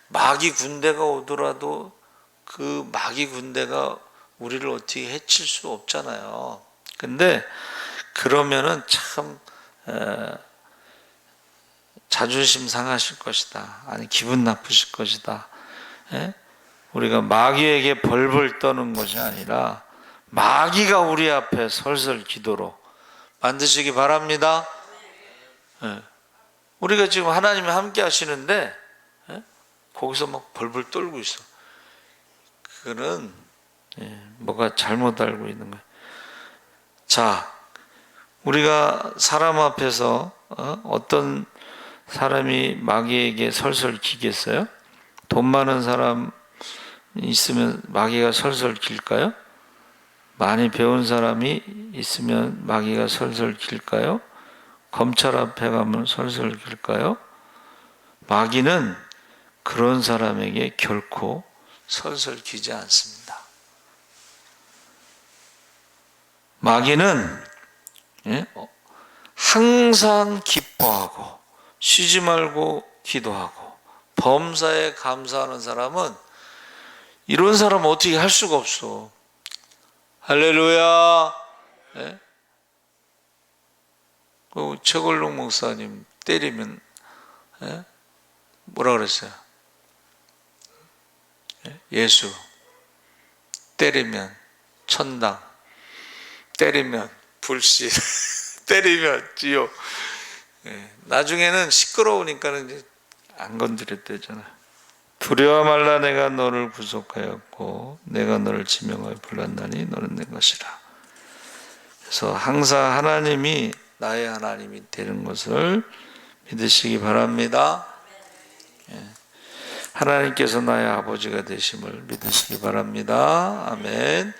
마귀 군대가 오더라도 그 마귀 군대가 우리를 어떻게 해칠 수 없잖아요. 근데 그러면은 참 자존심 상하실 것이다. 아니 기분 나쁘실 것이다. 우리가 마귀에게 벌벌 떠는 것이 아니라 마귀가 우리 앞에 설설 기도로 만드시기 바랍니다. 우리가 지금 하나님이 함께 하시는데 거기서 막 벌벌 떨고 있어. 그거는 뭐가 잘못 알고 있는 거야. 자, 우리가 사람 앞에서 어떤 사람이 마귀에게 설설 기겠어요? 돈 많은 사람 있으면 마귀가 설설 길까요? 많이 배운 사람이 있으면 마귀가 설설 길까요? 검찰 앞에 가면 설설 길까요? 마귀는 그런 사람에게 결코 설설 기지 않습니다. 마귀는 항상 기뻐하고 쉬지 말고 기도하고 범사에 감사하는 사람은 이런 사람 어떻게 할 수가 없어. 할렐루야. 네? 그 최걸록 목사님 때리면 뭐라 그랬어요? 예수 때리면 천당, 때리면 불씨, 때리면 지옥. 나중에는 시끄러우니까는 이제 안 건드렸대잖아. 두려워 말라, 내가 너를 구속하였고 내가 너를 지명하여 불렀나니 너는 내 것이라. 그래서 항상 하나님이 나의 하나님이 되는 것을 믿으시기 바랍니다. 하나님께서 나의 아버지가 되심을 믿으시기 바랍니다. 아멘.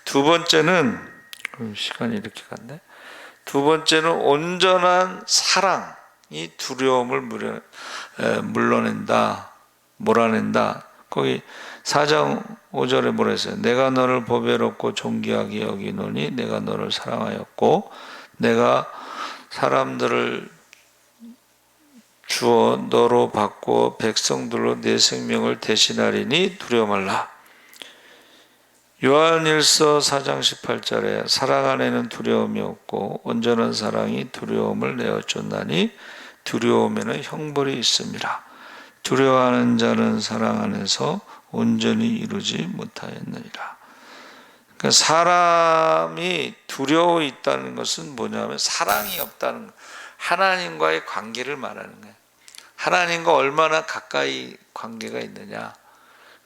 두 번째는, 시간이 이렇게 갔네. 두 번째는 온전한 사랑이 두려움을 물러낸다, 몰아낸다. 거기 4장 5절에 뭐라 했어요? 내가 너를 보배롭고 존귀하게 여기노니 내가 너를 사랑하였고 내가 사람들을 주어 너로 받고 백성들로 내 생명을 대신하리니 두려워 말라. 요한일서 4장 18절에 사랑 안에는 두려움이 없고 온전한 사랑이 두려움을 내어쫓나니 두려움에는 형벌이 있음이라. 두려워하는 자는 사랑 안에서 온전히 이루지 못하였느니라. 그러니까 사람이 두려워 있다는 것은 뭐냐면 사랑이 없다는 거. 하나님과의 관계를 말하는 거예요. 하나님과 얼마나 가까이 관계가 있느냐.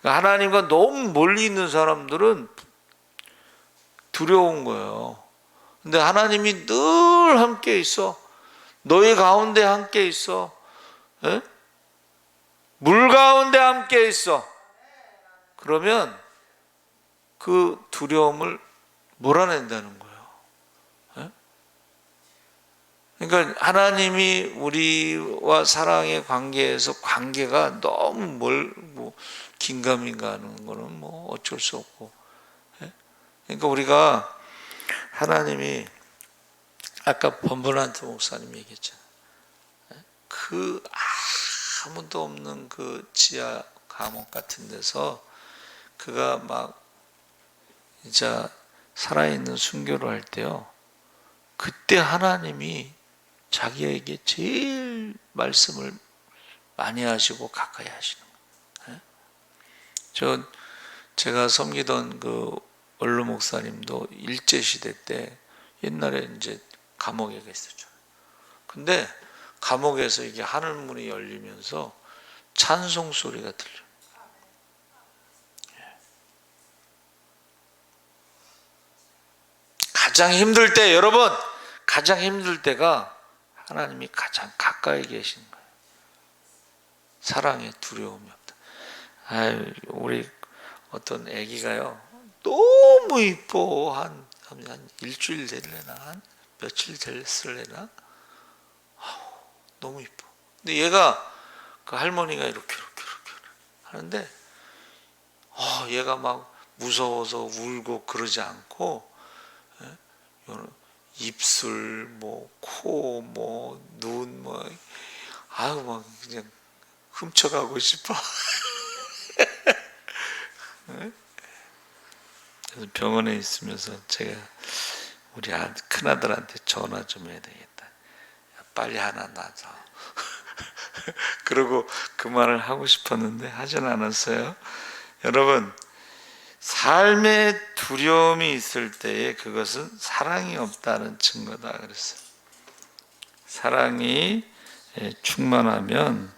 그러니까 하나님과 너무 멀리 있는 사람들은 두려운 거예요. 근데 하나님이 늘 함께 있어. 너희 가운데 함께 있어. 에? 물 가운데 함께 있어. 그러면 그 두려움을 몰아낸다는 거예요. 그러니까 하나님이 우리와 사랑의 관계에서 관계가 너무 뭐 긴가민가 하는 거는 뭐 어쩔 수 없고. 그러니까 우리가 하나님이 아까 범브란트 목사님 얘기했잖아요. 그 아무도 없는 그 지하 감옥 같은 데서 그가 막 이제 살아있는 순교를 할 때요. 그때 하나님이 자기에게 제일 말씀을 많이 하시고 가까이 하시는 거예요. 제가 섬기던 그 원로 목사님도 일제시대 때 옛날에 이제 감옥에 계셨죠. 근데 감옥에서 이게 하늘문이 열리면서 찬송 소리가 들려요. 가장 힘들 때, 여러분, 가장 힘들 때가 하나님이 가장 가까이 계신 거예요. 사랑에 두려움이 없다. 아유, 우리 어떤 아기가요, 너무 이뻐. 한 일주일 될래나, 한 며칠 됐을래나? 너무 이뻐. 근데 얘가, 그 할머니가 이렇게 하는데, 얘가 막 무서워서 울고 그러지 않고, 입술, 뭐, 코, 뭐, 눈, 뭐, 아유, 막 그냥 훔쳐가고 싶어. 그래서 병원에 있으면서 제가 우리 큰아들한테 전화 좀 해야 되겠다. 빨리 하나 낳아서. 그러고 그 말을 하고 싶었는데 하진 않았어요. 여러분, 삶에 두려움이 있을 때에 그것은 사랑이 없다는 증거다 그랬어요. 사랑이 충만하면,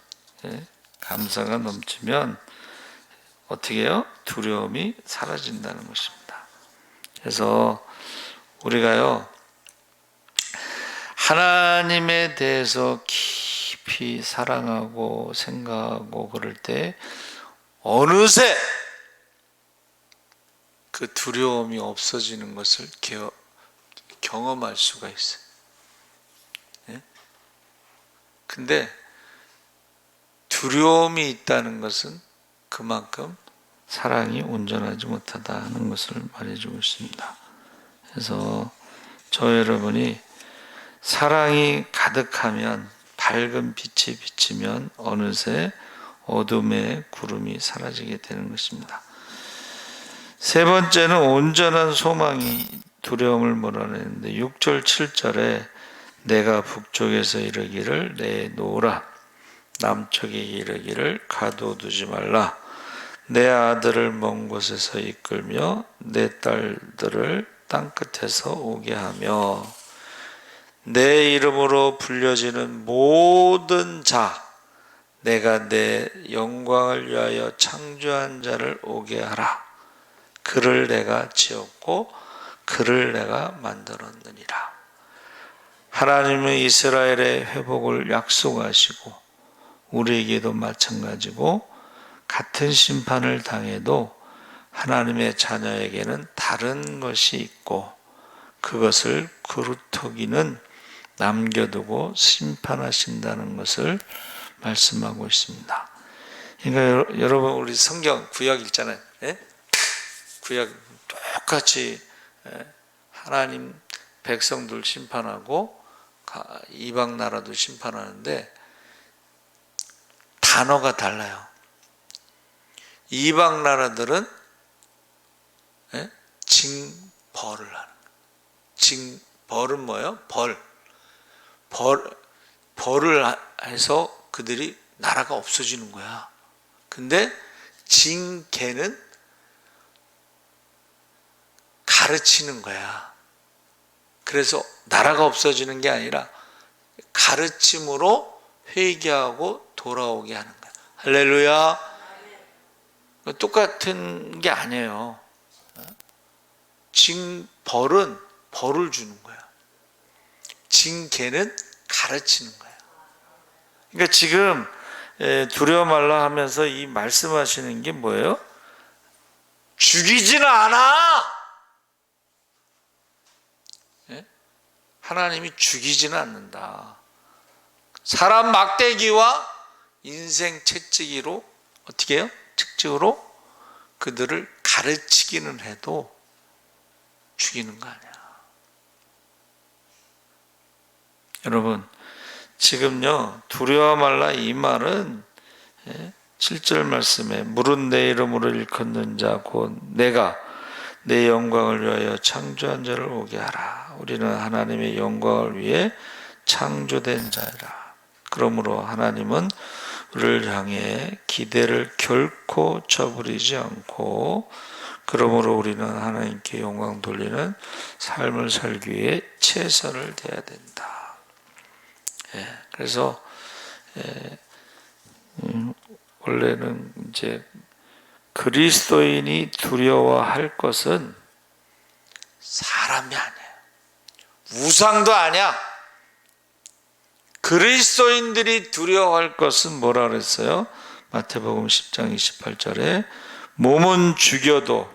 감사가 넘치면 어떻게 해요? 두려움이 사라진다는 것입니다. 그래서 우리가요, 하나님에 대해서 깊이 사랑하고 생각하고 그럴 때 어느새 그 두려움이 없어지는 것을 경험할 수가 있어요. 근데 두려움이 있다는 것은 그만큼 사랑이 온전하지 못하다는 것을 말해주고 있습니다. 그래서 저 여러분이 사랑이 가득하면, 밝은 빛이 비치면 어느새 어둠의 구름이 사라지게 되는 것입니다. 세 번째는 온전한 소망이 두려움을 몰아내는데 6절 7절에 내가 북쪽에서 이르기를 내놓으라, 남쪽에 이르기를 가둬두지 말라, 내 아들을 먼 곳에서 이끌며 내 딸들을 땅끝에서 오게 하며 내 이름으로 불려지는 모든 자, 내가 내 영광을 위하여 창조한 자를 오게 하라. 그를 내가 지었고 그를 내가 만들었느니라. 하나님은 이스라엘의 회복을 약속하시고 우리에게도 마찬가지고, 같은 심판을 당해도 하나님의 자녀에게는 다른 것이 있고 그것을 그루터기는 남겨두고 심판하신다는 것을 말씀하고 있습니다. 그러니까 여러분, 우리 성경 구약 읽잖아요. 구약 똑같이 하나님 백성들 심판하고 이방 나라도 심판하는데 단어가 달라요. 이방 나라들은 징벌을 하는 거예요. 징벌은 뭐예요? 벌을 해서 그들이 나라가 없어지는 거야. 근데 징계는 가르치는 거야. 그래서 나라가 없어지는 게 아니라 가르침으로 회개하고 돌아오게 하는 거야. 할렐루야. 똑같은 게 아니에요. 징벌은 벌을 주는 거야. 징계는 가르치는 거야. 그러니까 지금 두려워 말라 하면서 이 말씀하시는 게 뭐예요? 죽이지는 않아. 하나님이 죽이지는 않는다. 사람 막대기와 인생 채찍으로 어떻게 해요? 측직으로 그들을 가르치기는 해도 죽이는 거 아니야. 여러분, 지금요, 두려워 말라 이 말은 7절 말씀에 물은 내 이름으로 일컫는 자 곧 내가 내 영광을 위하여 창조한 자를 오게 하라. 우리는 하나님의 영광을 위해 창조된 자라. 그러므로 하나님은 우리를 향해 기대를 결코 저버리지 않고, 그러므로 우리는 하나님께 영광 돌리는 삶을 살기 위해 최선을 다해야 된다. 그래서 원래는 이제 그리스도인이 두려워할 것은 사람이 아니에요. 우상도 아니야. 그리스도인들이 두려워할 것은 뭐라 그랬어요? 마태복음 10장 28절에 몸은 죽여도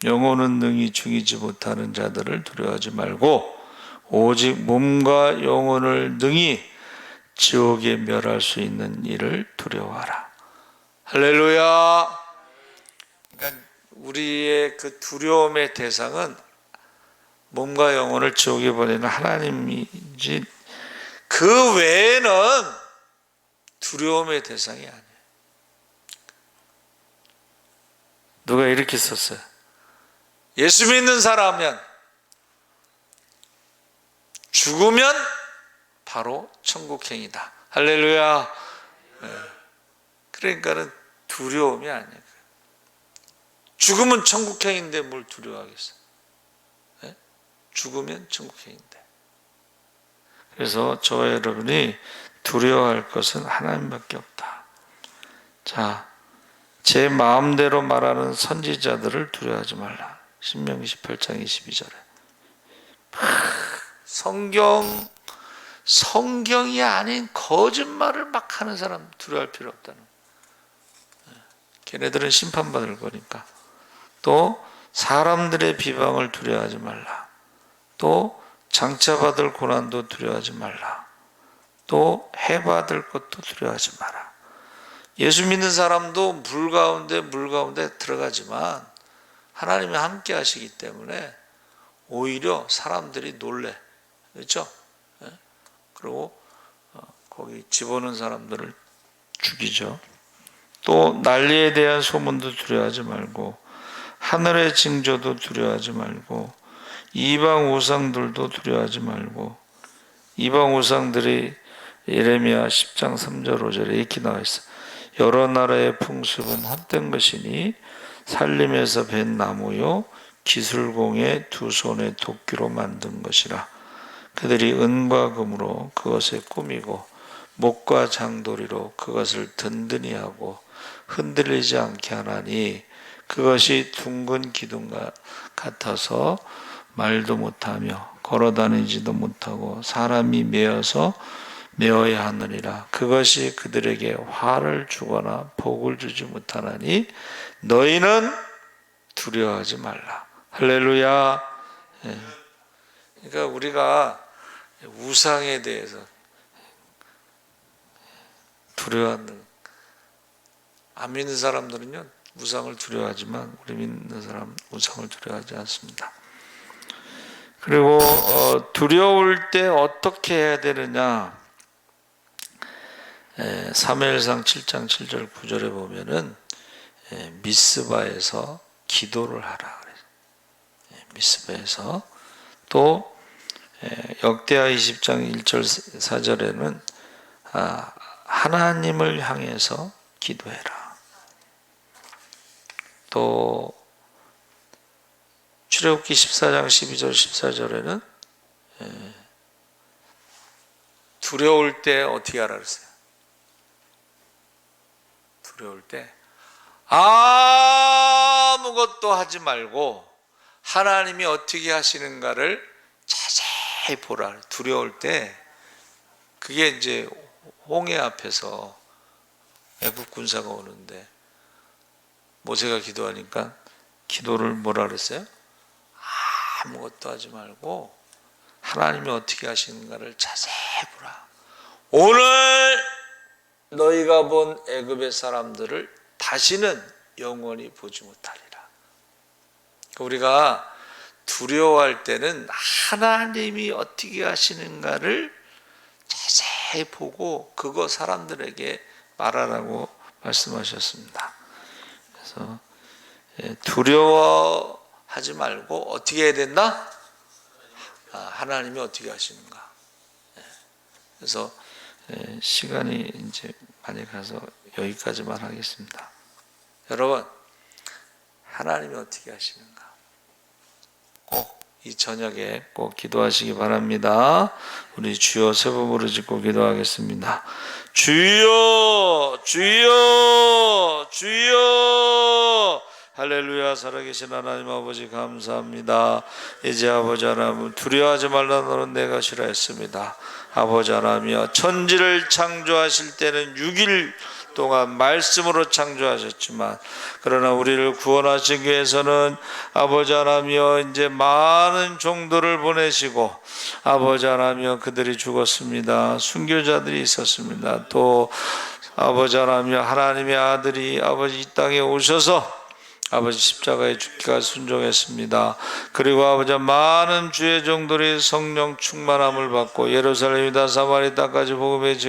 영혼은 능히 죽이지 못하는 자들을 두려워하지 말고 오직 몸과 영혼을 능히 지옥에 멸할 수 있는 일을 두려워하라. 할렐루야. 그러니까 우리의 그 두려움의 대상은 몸과 영혼을 지옥에 보내는 하나님이지 그 외에는 두려움의 대상이 아니에요. 누가 이렇게 썼어요. 예수 믿는 사람은 죽으면 바로 천국행이다. 할렐루야. 그러니까는 두려움이 아니에요. 죽으면 천국행인데 뭘 두려워하겠어요? 죽으면 천국행인데. 그래서 저와 여러분이 두려워할 것은 하나님밖에 없다. 자, 제 마음대로 말하는 선지자들을 두려워하지 말라. 신명기 18장 22절에. 성경이 아닌 거짓말을 막 하는 사람 두려워할 필요 없다는 거예요. 걔네들은 심판받을 거니까. 또 사람들의 비방을 두려워하지 말라. 또 장차받을 고난도 두려워하지 말라. 또 해받을 것도 두려워하지 마라. 예수 믿는 사람도 물 가운데 들어가지만 하나님이 함께 하시기 때문에 오히려 사람들이 놀래. 그렇죠? 그리고 거기 집어넣은 사람들을 죽이죠. 또 난리에 대한 소문도 두려워하지 말고 하늘의 징조도 두려워하지 말고 이방 우상들도 두려워하지 말고. 이방 우상들이 예레미야 10장 3절 5절에 이렇게 나와 있어. 여러 나라의 풍습은 헛된 것이니 산림에서 벤 나무요 기술공의 두 손의 도끼로 만든 것이라. 그들이 은과 금으로 그것에 꾸미고 목과 장도리로 그것을 든든히 하고 흔들리지 않게 하나니 그것이 둥근 기둥 같아서 말도 못하며 걸어다니지도 못하고 사람이 메어야 하느니라. 그것이 그들에게 화를 주거나 복을 주지 못하나니 너희는 두려워하지 말라. 할렐루야. 그러니까 우리가 우상에 대해서 두려워하는, 안 믿는 사람들은요 우상을 두려워하지만 우리 믿는 사람은 우상을 두려워하지 않습니다. 그리고 두려울 때 어떻게 해야 되느냐. 사무엘상 7장 7절 9절에 보면은 미스바에서 기도를 하라 그래요. 미스바에서. 또 역대하 20장 1절 4절에는 하나님을 향해서 기도해라. 또 출애굽기 14장 12절 14절에는 두려울 때 어떻게 하라 그랬어요? 두려울 때 아무것도 하지 말고 하나님이 어떻게 하시는가를 자세히 보라. 두려울 때 그게 이제 홍해 앞에서 애국 군사가 오는데 모세가 기도하니까 기도를 뭐라 그랬어요? 아무것도 하지 말고 하나님이 어떻게 하시는가를 자세히 보라. 오늘 너희가 본 애굽의 사람들을 다시는 영원히 보지 못하리라. 우리가 두려워할 때는 하나님이 어떻게 하시는가를 자세히 보고 그거 사람들에게 말하라고 말씀하셨습니다. 그래서 두려워하지 말고 어떻게 해야 된다? 하나님이 어떻게 하시는가. 그래서 시간이 이제 많이 가서 여기까지만 하겠습니다. 여러분, 하나님이 어떻게 하시는가 꼭 이 저녁에 꼭 기도하시기 바랍니다. 우리 주여 세 번 부르짖고 기도하겠습니다. 주여, 주여, 주여. 할렐루야. 살아계신 하나님 아버지 감사합니다. 이제 아버지 하나님 두려워하지 말라 너는 내가 싫어했습니다. 아버지 하나님이여 천지를 창조하실 때는 6일 동안 말씀으로 창조하셨지만 그러나 우리를 구원하시기 위해서는 아버지 하나님이여 이제 많은 종들을 보내시고 아버지 하나님이여 그들이 죽었습니다. 순교자들이 있었습니다. 또 아버지 하나님이여 하나님의 아들이 아버지 이 땅에 오셔서 아버지 십자가에 죽기까지 순종했습니다. 그리고 아버지 많은 주의 종들이 성령 충만함을 받고 예루살렘이다 사마리 땅까지 복음의